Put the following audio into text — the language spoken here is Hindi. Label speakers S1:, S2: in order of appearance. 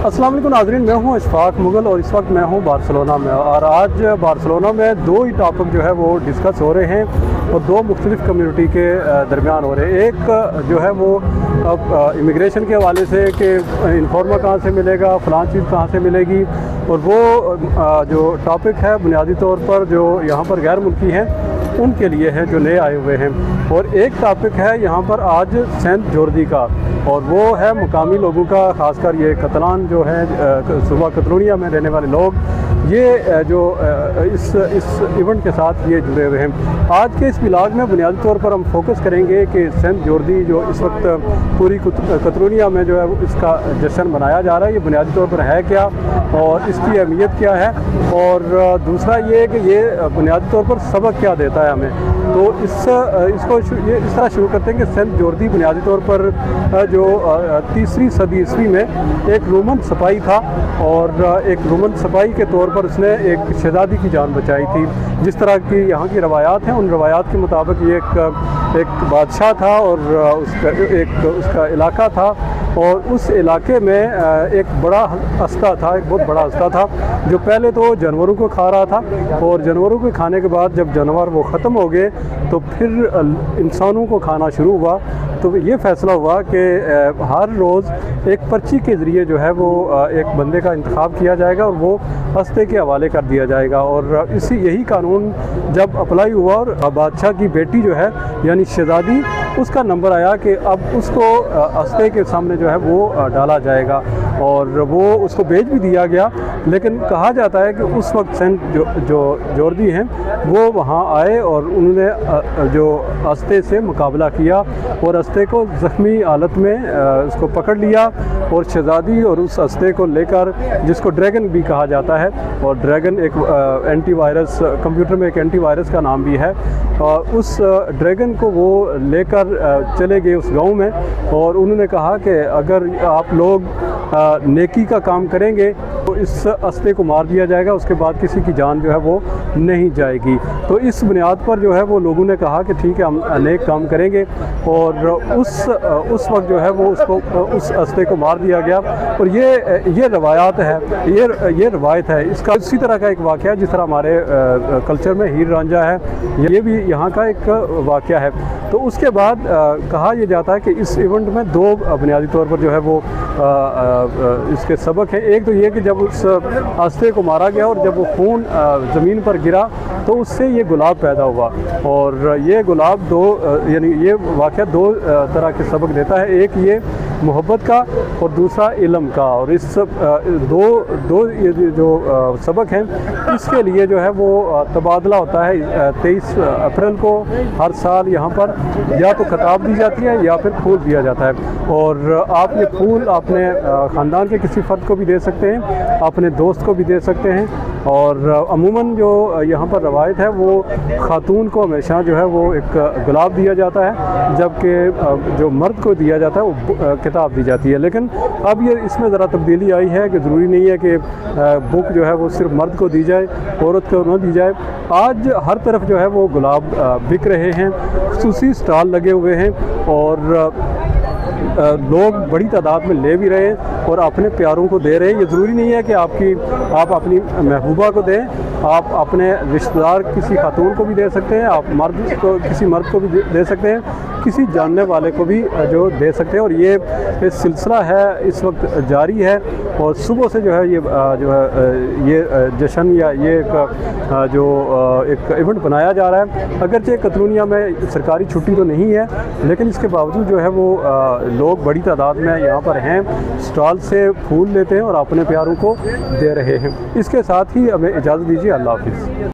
S1: अस्सलाम वालेकुम नाज़रीन, मैं हूं इशफाक मुगल और इस वक्त मैं हूं बार्सिलोना में। और आज बार्सिलोना में दो ही टॉपिक जो है वो डिस्कस हो रहे हैं और दो मुख्तलिफ कम्युनिटी के दरमियान हो रहे हैं। एक जो है वो अब इमिग्रेशन के हवाले से कि इन्फॉर्मा कहाँ से मिलेगा, फ़लाँ चीज़ कहाँ से मिलेगी, और वो जो टॉपिक है बुनियादी तौर पर जो यहाँ पर गैर मुल्की हैं उनके लिए है जो नए आए हुए हैं। और एक टॉपिक है यहाँ पर आज सेंट जॉर्दी का, और वो है मुकामी लोगों का, ख़ासकर ये कतलान जो है सूबा कतलोनिया में रहने वाले लोग, ये जो इस इवेंट के साथ ये जुड़े हुए हैं। आज के इस व्लॉग में बुनियादी तौर पर हम फोकस करेंगे कि सेंट जॉर्दी जो इस वक्त पूरी कतलोनिया में जो है इसका जश्न मनाया जा रहा है, ये बुनियादी तौर पर है क्या और इसकी अहमियत क्या है, और दूसरा ये कि ये बुनियादी तौर पर सबक क्या देता है हमें। तो इसको ये इस तरह शुरू करते हैं कि सेंट जॉर्दी बुनियादी तौर पर जो 3री सदी ईस्वी में एक रोमन सिपाही था, और एक रोमन सिपाही के तौर पर उसने एक शहज़ादी की जान बचाई थी। जिस तरह की यहाँ की रवायात हैं, उन रवायात के मुताबिक ये एक बादशाह था और उसका इलाका था, और उस इलाके में एक बड़ा हस्ता था, एक बहुत बड़ा हस्ता था जो पहले तो जानवरों को खा रहा था, और जानवरों को खाने के बाद जब जानवर वो ख़त्म हो गए तो फिर इंसानों को खाना शुरू हुआ। तो ये फ़ैसला हुआ कि हर रोज़ एक पर्ची के ज़रिए जो है वो एक बंदे का इंतखाब किया जाएगा और वो हस्ते के हवाले कर दिया जाएगा। और यही कानून जब अप्लाई हुआ और बादशाह की बेटी जो है यानी शहज़ादी, उसका नंबर आया कि अब उसको हस्ते के सामने जो है वो डाला जाएगा, और वो उसको भेज भी दिया गया। लेकिन कहा जाता है कि उस वक्त सेंट जो जॉर्दी हैं वो वहाँ आए और उन्होंने जो हस्ते से मुकाबला किया और हस्ते को ज़ख्मी हालत में उसको पकड़ लिया, और शहज़ादी और उस हस्ते को लेकर, जिसको ड्रैगन भी कहा जाता है, और ड्रैगन एक एंटीवायरस, कंप्यूटर में एक एंटीवायरस का नाम भी है, उस ड्रैगन को वो लेकर चले गए उस गांव में, और उन्होंने कहा कि अगर आप लोग नेकी का काम करेंगे तो इस हस्ते को मार दिया जाएगा, उसके बाद किसी की जान जो है वो नहीं जाएगी। तो इस बुनियाद पर जो है वो लोगों ने कहा कि ठीक है, हम नेक काम करेंगे, और उस वक्त जो है वो उसको उस हस्ते को मार दिया गया। और ये रवायात है, ये रवायत है। इसका इसी तरह का एक वाक़या है जिस तरह हमारे कल्चर में हीर रांझा है, ये भी यहाँ का एक वाक़या है। तो उसके बाद कहा यह जाता है कि इस इवेंट में दो बुनियादी तौर पर जो है वो इसके सबक हैं। एक तो ये कि जब उस हस्ते को मारा गया और जब वो खून ज़मीन पर गिरा तो उससे ये गुलाब पैदा हुआ, और ये गुलाब यानी ये वाक़या दो तरह के सबक देता है। एक ये मोहब्बत का और दूसरा इल्म का, और इस दो ये जो सबक हैं इसके लिए जो है वो तबादला होता है 23 अप्रैल को हर साल यहाँ पर, या तो खिताब दी जाती है या फिर फूल दिया जाता है। और आप ये फूल अपने ख़ानदान के किसी फ़र्द को भी दे सकते हैं, अपने दोस्त को भी दे सकते हैं, और अमूमन जो यहाँ पर रवायत है वो ख़ातून को हमेशा जो है वो एक गुलाब दिया जाता है, जबकि जो मर्द को दिया जाता है वो किताब दी जाती है। लेकिन अब ये इसमें ज़रा तब्दीली आई है कि ज़रूरी नहीं है कि बुक जो है वो सिर्फ मर्द को दी जाए, औरत को न दी जाए। आज हर तरफ जो है वो गुलाब बिक रहे हैं, खुसूसी स्टॉल लगे हुए हैं, और लोग बड़ी तादाद में ले भी रहे हैं और अपने प्यारों को दे रहे हैं। ये ज़रूरी नहीं है कि आप अपनी महबूबा को दें, आप अपने रिश्तेदार किसी खातून को भी दे सकते हैं, आप किसी मर्द को भी दे सकते हैं, किसी जानने वाले को भी जो दे सकते हैं। और ये सिलसिला है इस वक्त जारी है, और सुबह से जो है ये जश्न या ये एक इवेंट बनाया जा रहा है। अगरचे कतलोनिया में सरकारी छुट्टी तो नहीं है, लेकिन इसके बावजूद जो है वो लोग बड़ी तादाद में यहाँ पर हैं, स्टॉल से फूल लेते हैं और अपने प्यारों को दे रहे हैं। इसके साथ ही हमें इजाज़त दीजिए। अल्लाह हाफ़िज़।